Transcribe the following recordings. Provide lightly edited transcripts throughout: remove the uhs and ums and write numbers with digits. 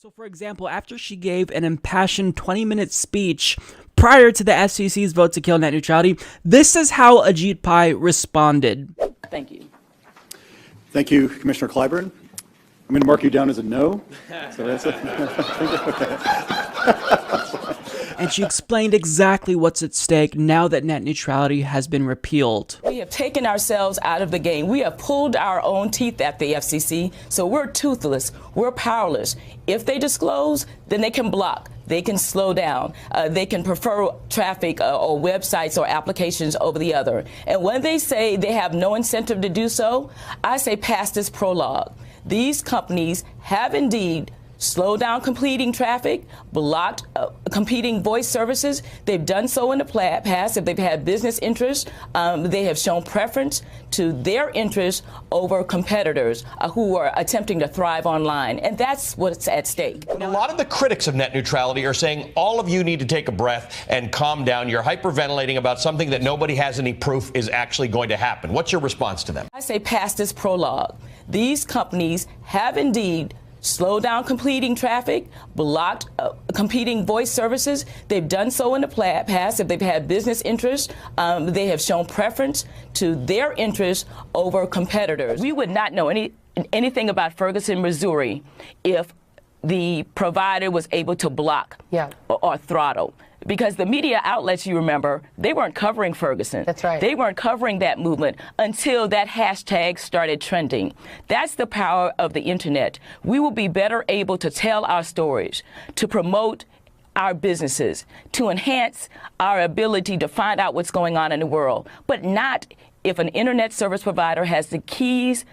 So, for example, after she gave an impassioned 20-minute speech prior to the FCC's vote to kill net neutrality, this is how Ajit Pai responded. Thank you. Thank you, Commissioner Clyburn. I'm going to mark you down as a no. So that's it. And she explained exactly what's at stake now that net neutrality has been repealed. We have taken ourselves out of the game. We have pulled our own teeth at the FCC, so we're toothless. We're powerless. If they disclose, then they can block. They can slow down. They can prefer traffic or websites or applications over the other. And when they say they have no incentive to do so, I say past this prologue. These companies have indeed slowed down competing traffic, blocked competing voice services. They've done so in the past. If they've had business interests, they have shown preference to their interests over competitors who are attempting to thrive online. And that's what's at stake. A lot of the critics of net neutrality are saying all of you need to take a breath and calm down. You're hyperventilating about something that nobody has any proof is actually going to happen. What's your response to them? I say past this prologue. These companies have indeed slowed down competing traffic, blocked competing voice services. They've done so in the past. If they've had business interests, they have shown preference to their interests over competitors. We would not know anything about Ferguson, Missouri, if the provider was able to block or throttle. Because the media outlets, you remember, they weren't covering Ferguson. That's right. They weren't covering that movement until that hashtag started trending. That's the power of the internet. We will be better able to tell our stories, to promote our businesses, to enhance our ability to find out what's going on in the world, but not if an internet service provider has the keys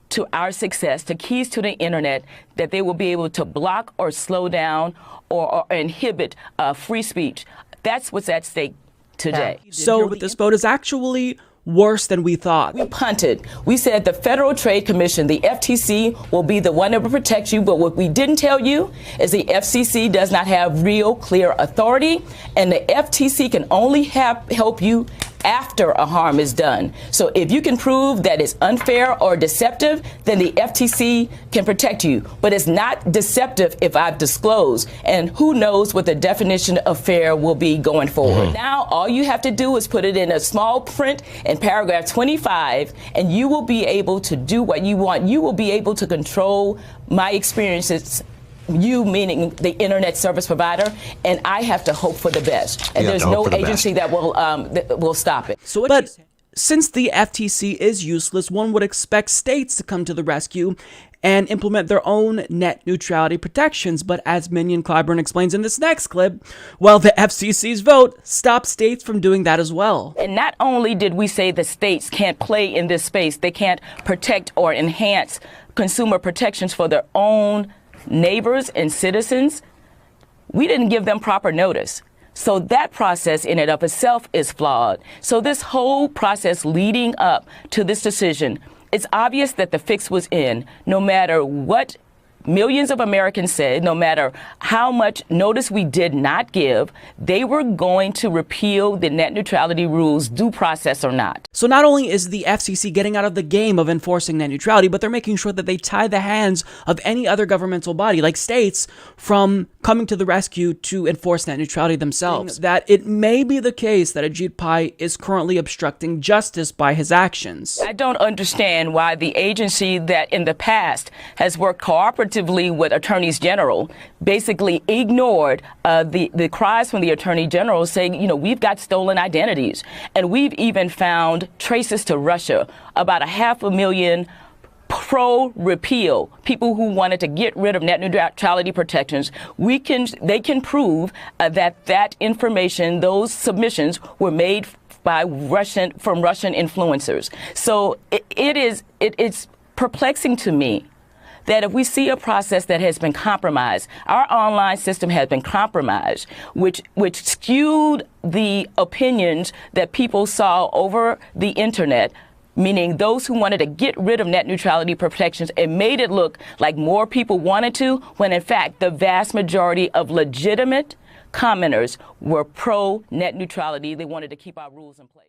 to our success, the keys to the internet, that they will be able to block or slow down or inhibit free speech. That's what's at stake today. So this vote is actually worse than we thought. We punted. We said the Federal Trade Commission, the FTC, will be the one that will protect you. But what we didn't tell you is the FCC does not have real, clear authority, and the FTC can only help you after a harm is done. So if you can prove that it's unfair or deceptive, then the FTC can protect you. But it's not deceptive if I've disclosed. And who knows what the definition of fair will be going forward. Now, all you have to do is put it in a small print in paragraph 25, and you will be able to do what you want. You will be able to control my experiences. You meaning the internet service provider, and I have to hope for the best. And there's no agency that will stop it. But since the FTC is useless, one would expect states to come to the rescue and implement their own net neutrality protections. But as Minion Clyburn explains in this next clip, well, the FCC's vote stopped states from doing that as well. And not only did we say the states can't play in this space, they can't protect or enhance consumer protections for their own neighbors and citizens, we didn't give them proper notice. So that process in and of itself is flawed. So this whole process leading up to this decision, it's obvious that the fix was in, no matter what millions of Americans said, no matter how much notice we did not give, they were going to repeal the net neutrality rules, due process or not. So not only is the FCC getting out of the game of enforcing net neutrality, but they're making sure that they tie the hands of any other governmental body, like states, from coming to the rescue to enforce net neutrality themselves. That it may be the case that Ajit Pai is currently obstructing justice by his actions. I don't understand why the agency that in the past has worked cooperatively with attorneys general basically ignored the cries from the attorney general saying, you know, we've got stolen identities. And we've even found traces to Russia, about 500,000 pro-repeal people who wanted to get rid of net neutrality protections. They can prove that information, those submissions were made by Russian influencers. So it's perplexing to me that if we see a process that has been compromised, our online system has been compromised, which skewed the opinions that people saw over the internet, meaning those who wanted to get rid of net neutrality protections, and made it look like more people wanted to, when in fact the vast majority of legitimate commenters were pro net neutrality. They wanted to keep our rules in place.